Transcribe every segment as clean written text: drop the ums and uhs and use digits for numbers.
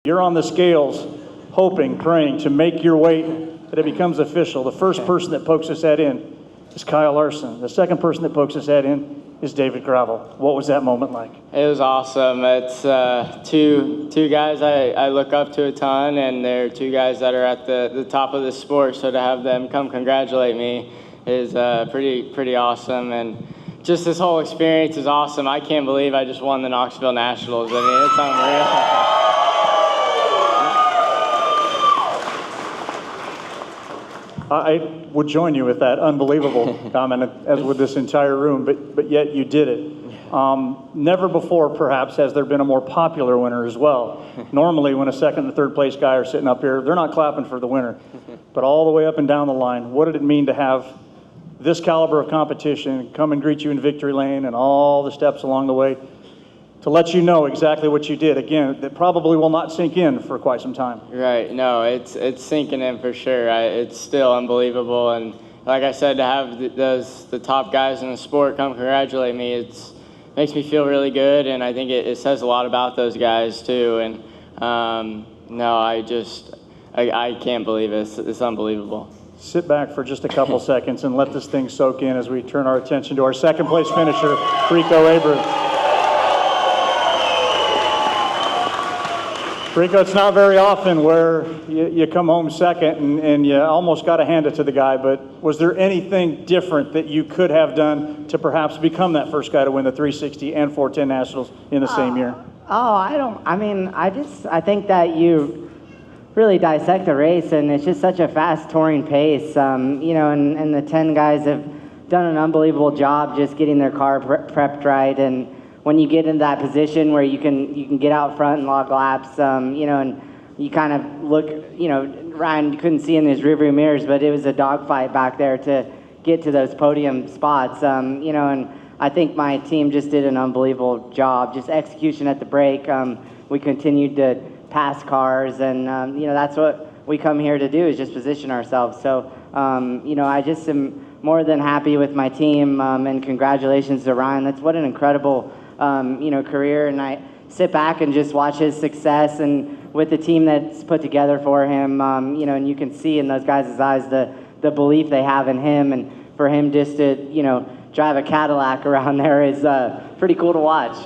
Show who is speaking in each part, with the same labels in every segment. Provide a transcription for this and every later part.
Speaker 1: You're on the scales, hoping, praying to make your weight, that it becomes official. The first person that pokes his head in is Kyle Larson. The second person that pokes his head in is David Gravel. What was that moment like?
Speaker 2: It was awesome. It's two guys I look up to a ton, and they're two guys that are at the top of the sport. So to have them come congratulate me is pretty awesome. And just this whole experience is awesome. I can't believe I just won the Knoxville Nationals. I mean, it's unreal.
Speaker 1: I would join you with that unbelievable comment, as would this entire room, but yet you did it. Never before, perhaps, has there been a more popular winner as well. Normally, when a second and third place guy are sitting up here, they're not clapping for the winner. But all the way up and down the line, what did it mean to have this caliber of competition come and greet you in victory lane and all the steps along the way to let you know exactly what you did? Again, that probably will not sink in for quite some time.
Speaker 2: Right. No, it's sinking in for sure. It's still unbelievable. And like I said, to have the top guys in the sport come congratulate me, makes me feel really good. And I think it says a lot about those guys too. And no, I can't believe it. It's unbelievable.
Speaker 1: Sit back for just a couple seconds and let this thing soak in as we turn our attention to our second place finisher, Rico Abreu. Rico, it's not very often where you come home second and you almost got to hand it to the guy, but was there anything different that you could have done to perhaps become that first guy to win the 360 and 410 Nationals in the same year?
Speaker 3: I think that you really dissect the race, and it's just such a fast touring pace, and the 10 guys have done an unbelievable job just getting their car prepped right. And when you get in that position where you can get out front and log laps, and you kind of look, Ryan couldn't see in his rearview mirrors, but it was a dogfight back there to get to those podium spots, and I think my team just did an unbelievable job, just execution at the brake. We continued to pass cars, and that's what we come here to do, is just position ourselves. So, I just am more than happy with my team, and congratulations to Ryan. That's what an incredible career, and I sit back and just watch his success, and with the team that's put together for him, and you can see in those guys' eyes the belief they have in him, and for him just to, drive a Cadillac around there is pretty cool to watch.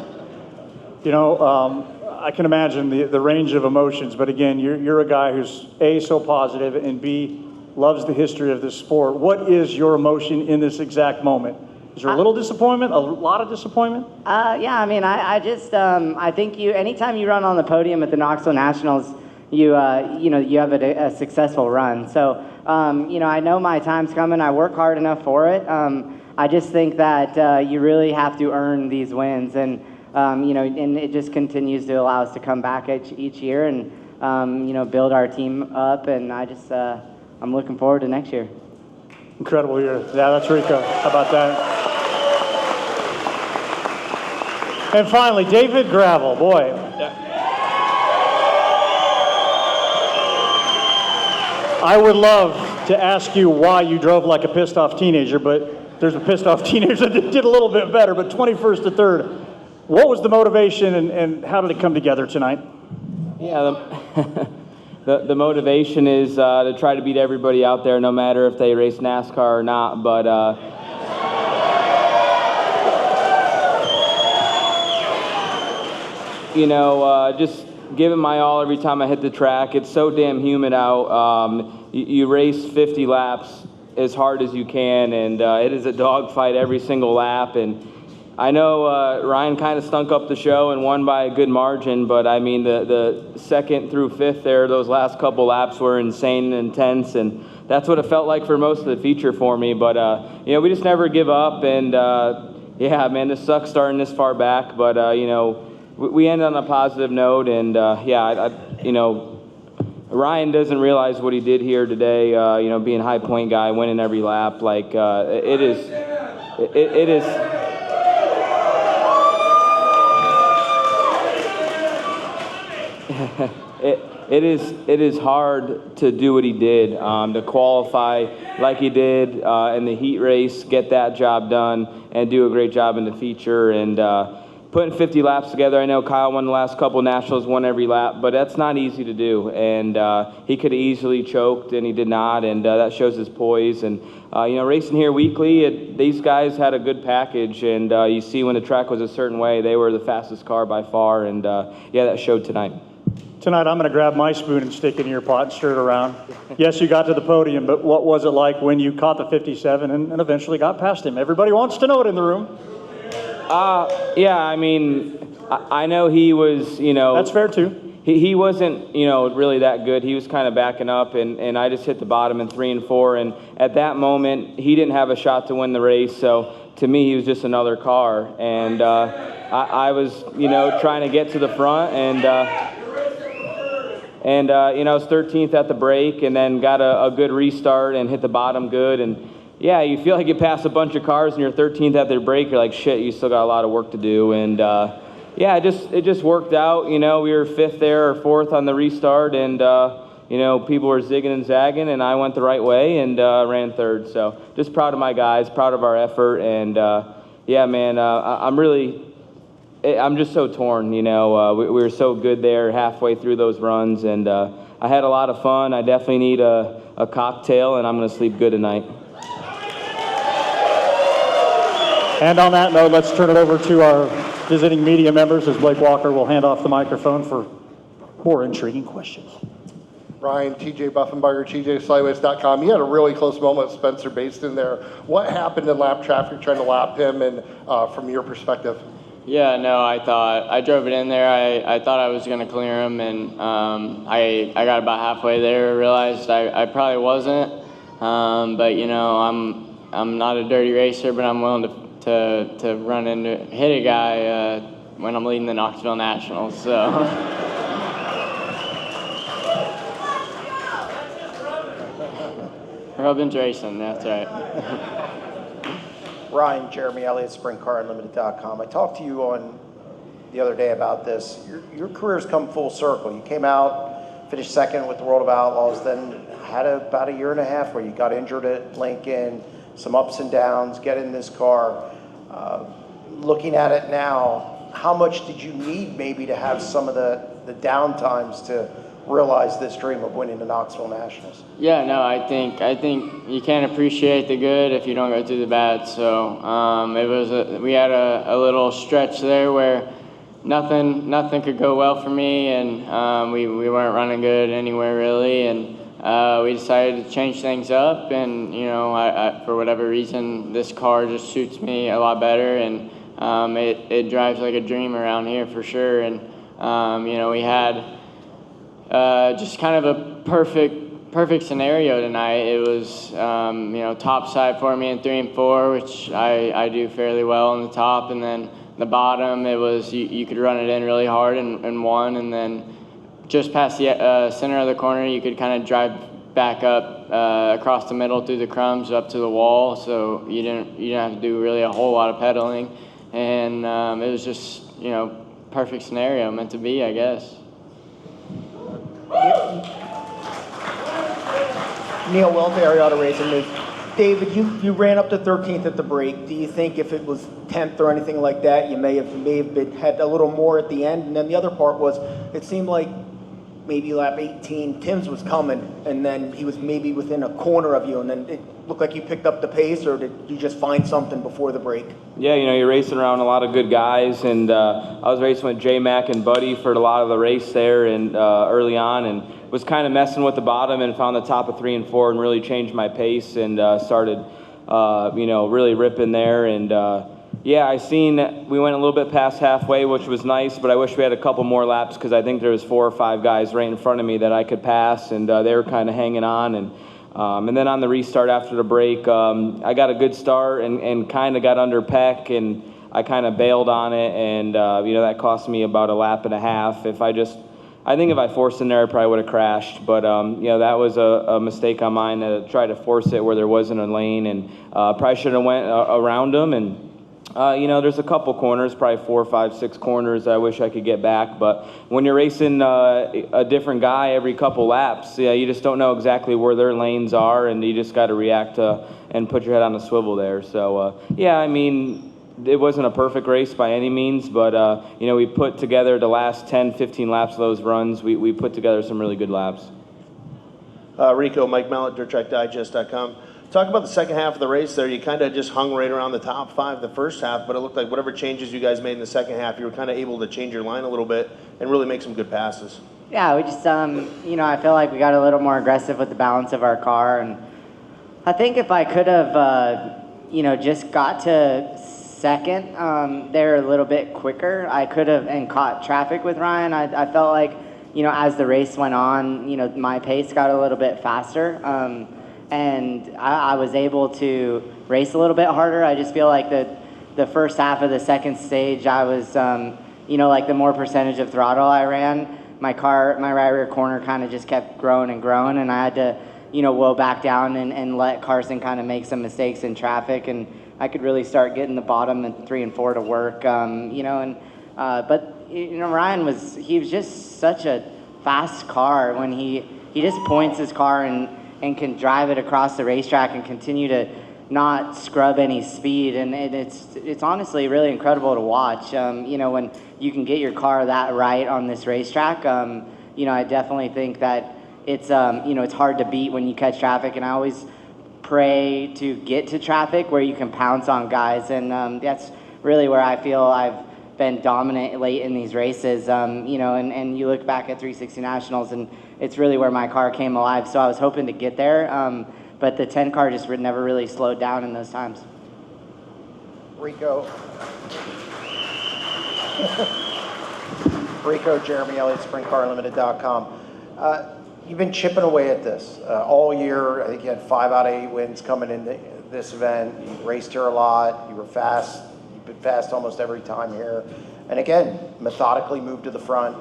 Speaker 1: I can imagine the range of emotions, but again, you're a guy who's A, so positive, and B, loves the history of this sport. What is your emotion in this exact moment? Is there a little disappointment, a lot of disappointment?
Speaker 3: I think anytime you run on the podium at the Knoxville Nationals, you have a successful run. So, I know my time's coming. I work hard enough for it. I just think that you really have to earn these wins, and and it just continues to allow us to come back each year and build our team up. And I'm looking forward to next year.
Speaker 1: Incredible year. Yeah, that's Rico. How about that? And finally, David Gravel. Boy. I would love to ask you why you drove like a pissed off teenager, but there's a pissed off teenager that did a little bit better, but 21st to 3rd. What was the motivation, and how did it come together tonight?
Speaker 4: Yeah, the motivation is to try to beat everybody out there, no matter if they race NASCAR or not. But just giving my all every time I hit the track. It's so damn humid out. You race 50 laps as hard as you can, and it is a dogfight every single lap. And I know Ryan kind of stunk up the show and won by a good margin, but I mean the second through fifth there, those last couple laps were insane and intense, and that's what it felt like for most of the feature for me. But we just never give up, and yeah, man, this sucks starting this far back, but we end on a positive note, and Ryan doesn't realize what he did here today. Being high point guy, winning every lap, like it is. It is hard to do what he did, to qualify like he did in the heat race, get that job done, and do a great job in the feature. And putting 50 laps together. I know Kyle won the last couple Nationals, won every lap, but that's not easy to do. And he could have easily choked, and he did not, and that shows his poise. And, racing here weekly, these guys had a good package, and you see when the track was a certain way, they were the fastest car by far, and that showed tonight.
Speaker 1: Tonight, I'm going to grab my spoon and stick it in your pot and stir it around. Yes, you got to the podium, but what was it like when you caught the 57 and eventually got past him? Everybody wants to know it in the room.
Speaker 4: I know he was,
Speaker 1: That's fair, too.
Speaker 4: He wasn't, really that good. He was kind of backing up, and I just hit the bottom in 3 and 4. And at that moment, he didn't have a shot to win the race. So to me, he was just another car. And I was, trying to get to the front, and I was 13th at the break, and then got a good restart and hit the bottom good. And yeah, you feel like you pass a bunch of cars and you're 13th at their break. You're like, shit, you still got a lot of work to do. And it just worked out. We were 5th there or 4th on the restart, and people were zigging and zagging, and I went the right way and ran 3rd. So just proud of my guys, proud of our effort, and I'm just so torn. We were so good there halfway through those runs, and I had a lot of fun. I definitely need a cocktail, and I'm going to sleep good tonight.
Speaker 1: And on that note, let's turn it over to our visiting media members as Blake Walker will hand off the microphone for more intriguing questions.
Speaker 5: Ryan, TJ Buffenbarger, TJSlideways.com. You had a really close moment with Spencer Baston there. What happened in lap traffic trying to lap him, and from your perspective?
Speaker 2: Yeah, no, I drove it in there. I thought I was going to clear him, and I got about halfway there, realized I probably wasn't. But I'm not a dirty racer, but I'm willing to run into hit a guy when I'm leading the Knoxville Nationals. So. Robin's racing, that's right.
Speaker 6: Ryan, Jeremy Elliott, SprintCarUnlimited.com. I talked to you on the other day about this. Your career's come full circle. You came out, finished 2nd with the World of Outlaws, then had about a year and a half where you got injured at Lincoln, some ups and downs, get in this car. Looking at it now, how much did you need maybe to have some of the down times to realize this dream of winning the Knoxville Nationals?
Speaker 2: Yeah, no, I think you can't appreciate the good if you don't go through the bad. So we had a little stretch there where nothing could go well for me, and we weren't running good anywhere really, and we decided to change things up, and I for whatever reason this car just suits me a lot better, and it drives like a dream around here for sure, and we had just kind of a perfect scenario tonight. It was top side for me in 3 and 4, which I do fairly well on the top, and then the bottom it was you could run it in really hard and 1, and then just past the center of the corner you could kind of drive back up across the middle through the crumbs up to the wall, so you didn't have to do really a whole lot of pedaling, and it was just perfect scenario meant to be, I guess.
Speaker 6: Neil Wells, Area Auto Racing News. David, you ran up to 13th at the break. Do you think if it was 10th or anything like that, you may have had a little more at the end? And then the other part was, it seemed like maybe lap 18, Tim's was coming, and then he was maybe within a corner of you, and then it looked like you picked up the pace, or did you just find something before the break?
Speaker 4: Yeah, you're racing around a lot of good guys, and I was racing with J-Mac and Buddy for a lot of the race there and early on, and was kind of messing with the bottom and found the top of 3 and 4 and really changed my pace and started, really ripping there. And I seen we went a little bit past halfway, which was nice, but I wish we had a couple more laps because I think there was 4 or 5 guys right in front of me that I could pass, and they were kind of hanging on. And then on the restart after the break, I got a good start and kind of got under Peck, and I kind of bailed on it, and that cost me about a lap and a half. I think if I forced in there, I probably would have crashed. But that was a mistake on mine to try to force it where there wasn't a lane, and probably should have went around them. And there's a couple corners, probably 4, 5, 6 corners I wish I could get back. But when you're racing a different guy every couple laps, you just don't know exactly where their lanes are, and you just got to react and put your head on the swivel there. So it wasn't a perfect race by any means, but we put together the last 10, 15 laps of those runs. We put together some really good laps.
Speaker 7: Rico, Mike Mellett, DirtTrackDigest.com. Talk about the second half of the race there. You kind of just hung right around the top 5 the first half, but it looked like whatever changes you guys made in the second half, you were kind of able to change your line a little bit and really make some good passes.
Speaker 3: Yeah, we just, I feel like we got a little more aggressive with the balance of our car. And I think if I could have, just got to second there a little bit quicker, I could have and caught traffic with Ryan. I felt like, as the race went on, my pace got a little bit faster. And I was able to race a little bit harder. I just feel like the first half of the second stage, I was, like the more percentage of throttle I ran, my right rear corner kind of just kept growing and growing, and I had to, whoa back down and let Carson kind of make some mistakes in traffic, and I could really start getting the bottom and 3 and 4 to work, but Ryan was just such a fast car when he just points his car and can drive it across the racetrack and continue to not scrub any speed, and it's honestly really incredible to watch. When you can get your car that right on this racetrack, I definitely think that it's hard to beat when you catch traffic, and I always pray to get to traffic where you can pounce on guys, and that's really where I feel I've been dominant late in these races, and you look back at 360 Nationals, and it's really where my car came alive, so I was hoping to get there, but the 10 car just never really slowed down in those times.
Speaker 6: Rico, Jeremy Elliott, SprintCarUnlimited.com. You've been chipping away at this all year. I think you had 5 out of 8 wins coming into this event. You raced here a lot. You were fast. You've been fast almost every time here. And again, methodically moved to the front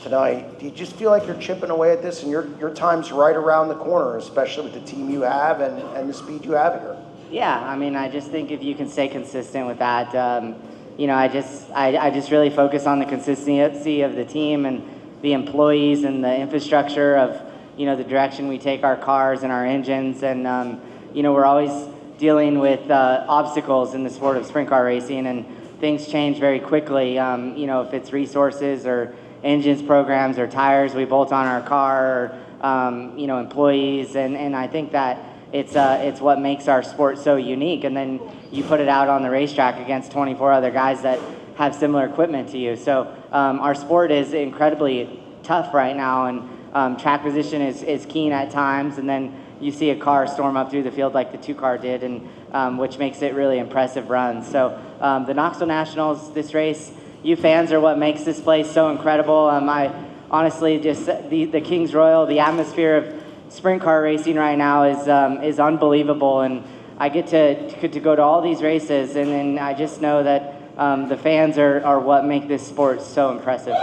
Speaker 6: tonight. Do you just feel like you're chipping away at this and your time's right around the corner, especially with the team you have and the speed you have here? Yeah,
Speaker 3: I just think if you can stay consistent with that, I just really focus on the consistency of the team and the employees and the infrastructure of, the direction we take our cars and our engines. And, we're always dealing with obstacles in the sport of sprint car racing, and things change very quickly. If it's resources or engines, programs, or tires we bolt on our car, or, employees. And I think that it's what makes our sport so unique. And then you put it out on the racetrack against 24 other guys that have similar equipment to you. So our sport is incredibly tough right now, and track position is keen at times, and then you see a car storm up through the field like the 2 car did, and which makes it really impressive runs. So the Knoxville Nationals, this race, you fans are what makes this place so incredible. I honestly just, the Kings Royal, the atmosphere of sprint car racing right now is unbelievable, and I get to go to all these races, and then I just know that the fans are what make this sport so impressive.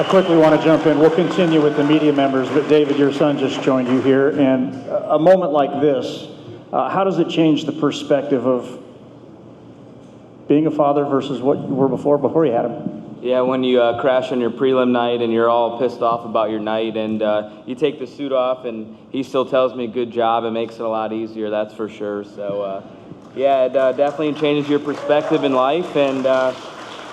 Speaker 1: I quickly want to jump in. We'll continue with the media members, but David, your son just joined you here, and a moment like this, how does it change the perspective of being a father versus what you were before you had him?
Speaker 4: Yeah, when you crash on your prelim night and you're all pissed off about your night, and you take the suit off and he still tells me good job, it makes it a lot easier, that's for sure. So yeah, it definitely changes your perspective in life, and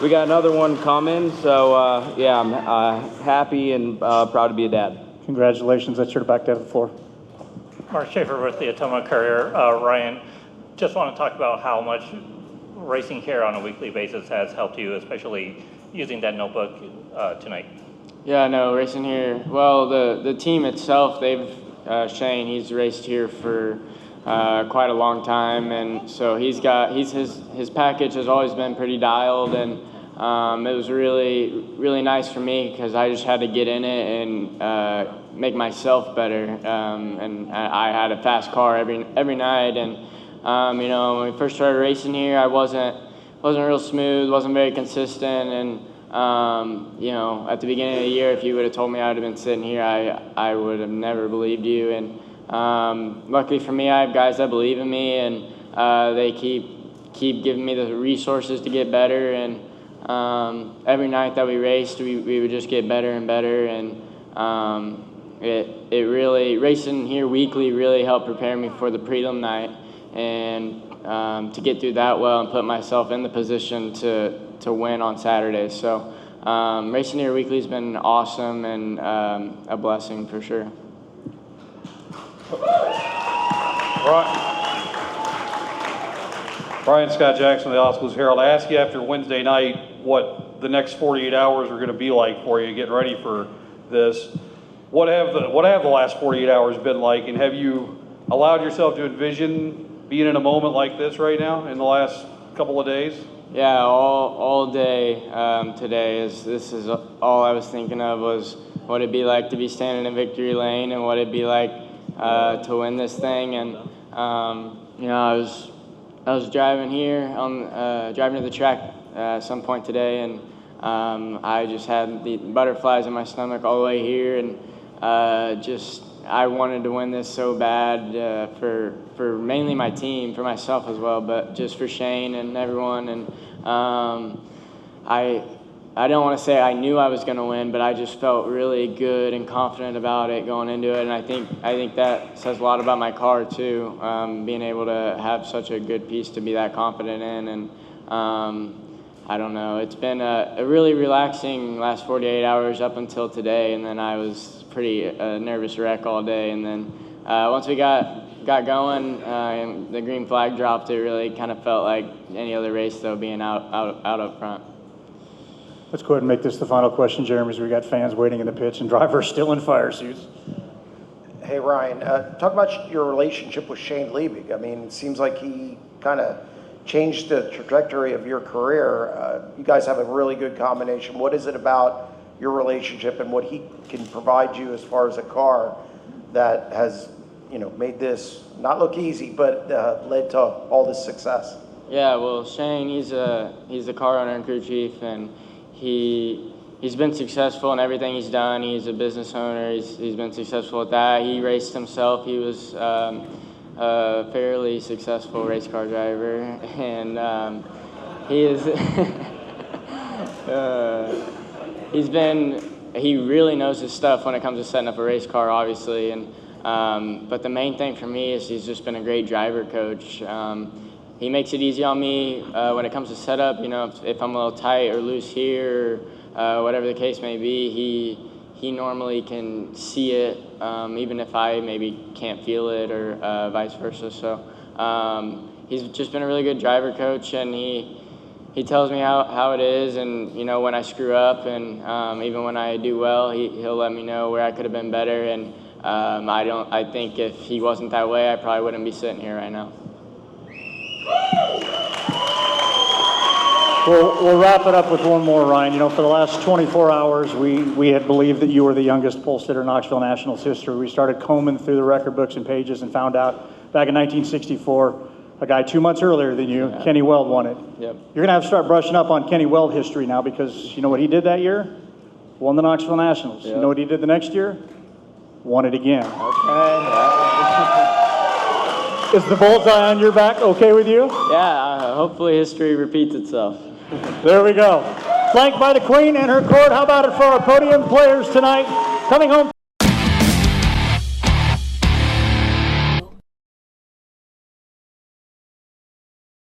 Speaker 4: we got another one coming, so yeah, I'm happy and proud to be a dad.
Speaker 1: Congratulations. That's your back to the floor.
Speaker 8: Mark Schaefer with the Atomic Courier. Ryan, just want to talk about how much racing here on a weekly basis has helped you, especially using that notebook tonight.
Speaker 2: Yeah, no, racing here. Well, the team itself, Shane, he's raced here for quite a long time, and so his package has always been pretty dialed, and it was really nice for me because I just had to get in it and make myself better, and I had a fast car every night, and when we first started racing here, I wasn't real smooth, wasn't very consistent, and at the beginning of the year, if you would have told me I would have been sitting here, I would have never believed you. And luckily for me, I have guys that believe in me, and they keep giving me the resources to get better. And every night that we raced, we would just get better and better. And it really, racing here weekly really helped prepare me for the prelim night. and to get through that well and put myself in the position to win on Saturday. So racing here weekly has been awesome and a blessing for sure.
Speaker 9: Brian Scott Jackson of the Oscars Herald. I asked you after Wednesday night what the next 48 hours are going to be like for you, getting ready for this. What have the last 48 hours been like, and have you allowed yourself to envision being in a moment like this right now in the last couple of days?
Speaker 2: Yeah, all day today this is all I was thinking of was what it'd be like to be standing in victory lane and what it'd be like to win this thing. And you know, I was driving here on driving to the track at some point today, and I just had the butterflies in my stomach all the way here, and I wanted to win this so bad for mainly my team, for myself as well, but just for Shane and everyone. And I don't want to say I knew I was going to win, but I just felt really good and confident about it going into it. And I think that says a lot about my car too, being able to have such a good piece to be that confident in. And I don't know, it's been a really relaxing last 48 hours up until today, and then I was pretty nervous wreck all day. And then once we got going and the green flag dropped, it really kind of felt like any other race though, being out up front.
Speaker 1: Let's go ahead and make this the final question, Jeremy, as we got fans waiting in the pits and drivers still in fire suits.
Speaker 6: Hey, Ryan, talk about your relationship with Shane Liebig. I mean, it seems like he kind of changed the trajectory of your career. You guys have a really good combination. What is it about your relationship and what he can provide you as far as a car that has, you know, made this not look easy, but led to all this success?
Speaker 2: Yeah, well, Shane, he's a car owner and crew chief, and he's been successful in everything he's done. He's a business owner. He's been successful at that. He raced himself. He was a fairly successful race car driver, and he is he really knows his stuff when it comes to setting up a race car, obviously. And but the main thing for me is he's just been a great driver coach. He makes it easy on me when it comes to setup. You know, if I'm a little tight or loose here, or whatever the case may be, he normally can see it, even if I maybe can't feel it, or vice versa. So he's just been a really good driver coach, and he tells me how it is, and you know, when I screw up, and even when I do well, he'll let me know where I could have been better. And I think if he wasn't that way, I probably wouldn't be sitting here right now.
Speaker 1: We'll wrap it up with one more, Ryan. You know, for the last 24 hours, we had believed that you were the youngest pole sitter in Knoxville Nationals history. We started combing through the record books and pages and found out back in 1964, a guy 2 months earlier than you, yeah, Kenny Weld, won it.
Speaker 2: Yep.
Speaker 1: You're going to have to start brushing up on Kenny Weld history now, because you know what he did that year? Won the Knoxville Nationals. Yep. You know what he did the next year? Won it again.
Speaker 2: Okay.
Speaker 1: Is the bullseye on your back okay with you?
Speaker 2: Yeah, hopefully history repeats itself.
Speaker 1: There we go. Flanked by the Queen and her court. How about it for our podium players tonight? Coming home.